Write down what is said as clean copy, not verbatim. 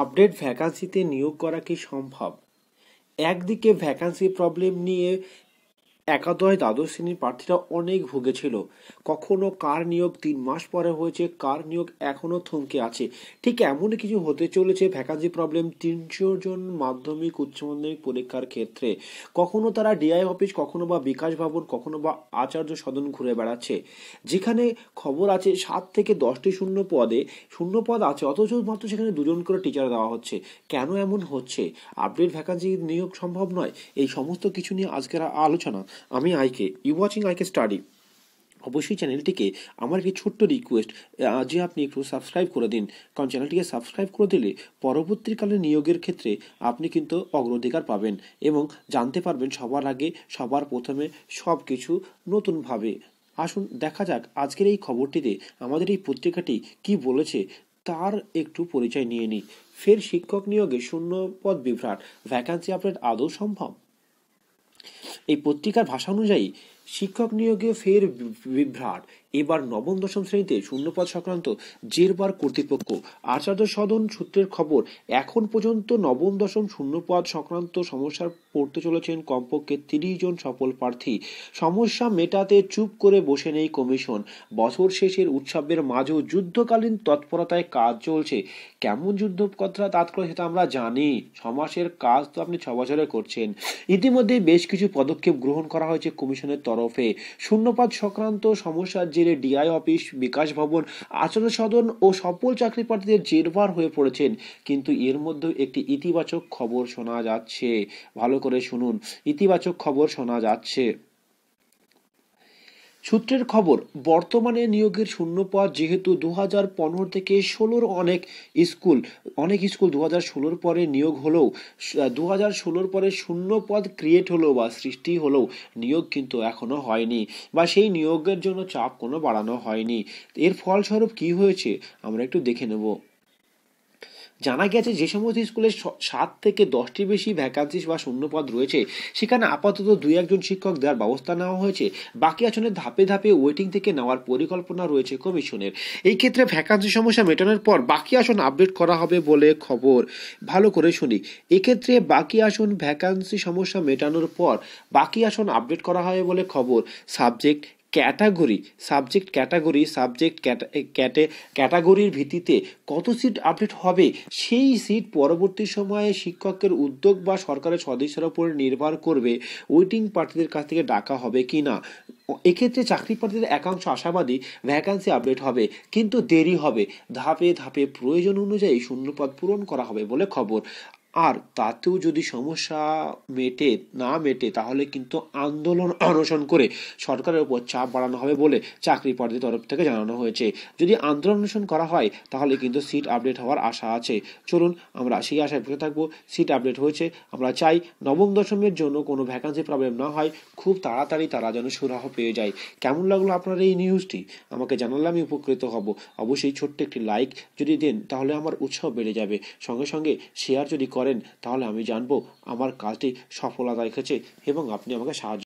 Update ভ্যাকান্সিতে নিয়োগ করা কি সম্ভব? একদিকে ভ্যাকান্সি প্রবলেম নিয়ে একাদশ দ্বাদশ শ্রেণীর প্রার্থীরা অনেক ভুগেছিল। কখনো কার নিয়োগ 3 মাস পরে হয়েছে, কার নিয়োগ এখনো থমকে আছে। ঠিক এমনই কিছু হতে চলেছে ভ্যাকান্সি প্রবলেম 300 জন মাধ্যমিক উচ্চ মাধ্যমিক পরীক্ষার ক্ষেত্রে। কখনো তারা ডিআই অফিস, কখনো বা বিকাশ ভবন, কখনো বা আচার্য সদন ঘুরে বেড়াচ্ছে, যেখানে খবর আছে 7 থেকে 10টি শূন্য পদ আছে, অথচ মাত্র সেখানে 2জন করে টিচার দেওয়া হচ্ছে। কেন এমন হচ্ছে? আপডেট ভ্যাকান্সি নিয়োগ সম্ভব নয়? এই সমস্ত কিছু নিয়ে আজকের আলোচনা। আমি আইকে, ইউ ওয়াচিং আইকে স্টাডি। অবশ্যই চ্যানেলটিকে আমার একটি ছোট্ট রিকোয়েস্ট যে আপনি একটু সাবস্ক্রাইব করে দিন, কারণ চ্যানেলটিকে সাবস্ক্রাইব করে দিলে পরবর্তীকালে নিয়োগের ক্ষেত্রে আপনি কিন্তু অগ্রাধিকার পাবেন এবং জানতে পারবেন সবার আগে, সবার প্রথমে সব কিছু নতুনভাবে। আসুন দেখা যাক আজকের এই খবরটিতে আমাদের এই পত্রিকাটি কি বলেছে তার একটু পরিচয় নিয়ে নিই। ফের শিক্ষক নিয়োগে শূন্য পদ বিভ্রাট, ভ্যাকান্সি আপডেট আদৌ সম্ভব? এই পত্রিকার ভাষা অনুযায়ী শিক্ষক নিয়োগে ফের বিভ্রাট। এবার নবম দশম শ্রেণীতে শূন্যপদ সংক্রান্ত জেরবার কর্তৃপক্ষ। আচার্য সদন সূত্রের খবর, এখন পর্যন্ত নবম দশম শূন্যপদ সংক্রান্ত সমস্যার পড়তে চলেছেন কমপক্ষে 30 জন সফল প্রার্থী। সমস্যা মেটাতে চুপ করে বসে নেই কমিশন। বছর শেষের উৎসবের মাঝেও যুদ্ধকালীন তৎপরতায় কাজ চলছে। কেমন যুদ্ধ কথা তাৎপর্য সেটা আমরা জানি। 6 মাসের কাজ তো আপনি 6 বছরে করছেন। ইতিমধ্যে বেশ কিছু পদক্ষেপ গ্রহণ করা হয়েছে কমিশনের তরফে। শূন্যপদ সংক্রান্ত সমস্যার জেরে ডিআই অফিস, বিকাশ ভবন, আচার্য সদন ও সফল চাকরি প্রার্থীদের জেরবার হয়ে পড়েছেন। কিন্তু এর মধ্যে একটি ইতিবাচক খবর শোনা যাচ্ছে। ভালো করে শুনুন, ইতিবাচক খবর শোনা যাচ্ছে। সূত্রের খবর, বর্তমানে নিয়োগের শূন্যপদ যেহেতু 2015 থেকে 16 অনেক স্কুল 2016 পরে নিয়োগ হলেও 2016 পরে শূন্যপদ ক্রিয়েট হলেও বা সৃষ্টি হলেও নিয়োগ কিন্তু এখনো হয়নি, বা সেই নিয়োগের জন্য চাপ কোনো বাড়ানো হয়নি। এর ফলস্বরূপ কি হয়েছে আমরা একটু দেখে নেব। জানা গেছে যে সমস্ত স্কুলে 7 থেকে 10টির বেশি ভ্যাকান্সি বা শূন্যপদ রয়েছে সেখানে আপাতত 2-1 জন শিক্ষক দেওয়ার ব্যবস্থা নেওয়া হয়েছে। বাকি আসনে ধাপে ধাপে ওয়েটিং থেকে নেওয়ার পরিকল্পনা রয়েছে কমিশনের। এই ক্ষেত্রে ভ্যাকান্সি সমস্যা মেটানোর পর বাকি আসন আপডেট করা হবে বলে খবর। ভালো করে শুনি, এক্ষেত্রে বাকি আসন ভ্যাকান্সি সমস্যা মেটানোর পর বাকি আসন আপডেট করা হবে বলে খবর। ক্যাটাগরির ভিত্তিতে কত সিট আপডেট হবে, সেই সিট পরবর্তী সময়ে শিক্ষকের উদ্যোগ বা সরকারের সদস্যের উপর নির্ভর করবে ওয়েটিং প্রার্থীদের কাছ থেকে ডাকা হবে কিনা। এক্ষেত্রে চাকরি প্রার্থীদের একাংশ আশাবাদী ভ্যাকান্সি আপডেট হবে, কিন্তু দেরি হবে। ধাপে ধাপে প্রয়োজন অনুযায়ী শূন্যপদ পূরণ করা হবে বলে খবর। আর তাতেও যদি সমস্যা না মেটে তাহলে কিন্তু আন্দোলন অনশন করে সরকারের উপর চাপ বাড়ানো হবে বলে চাকরি প্রার্থীদের তরফ থেকে জানানো হয়েছে। যদি আন্দোলন অনশন করা হয় তাহলে কিন্তু সিট আপডেট হওয়ার আশা আছে। চলুন আমরা সেই আশায় বসে থাকবো। সিট আপডেট হয়েছে, আমরা চাই নবম দশমের জন্য কোনো ভ্যাকান্সি প্রবলেম না হয়, খুব তাড়াতাড়ি তারা যেন সুরাহ পেয়ে যায়। কেমন লাগলো আপনার এই নিউজটি আমাকে জানালে আমি উপকৃত হব। অবশ্যই ছোট্ট একটি লাইক যদি দেন তাহলে আমার উৎসাহ বেড়ে যাবে। সঙ্গে সঙ্গে শেয়ার যদি করেন তাহলে আমি জানবো আমার কাজটি সফলতা রেখেছে এবং আপনি আমাকে সাহায্য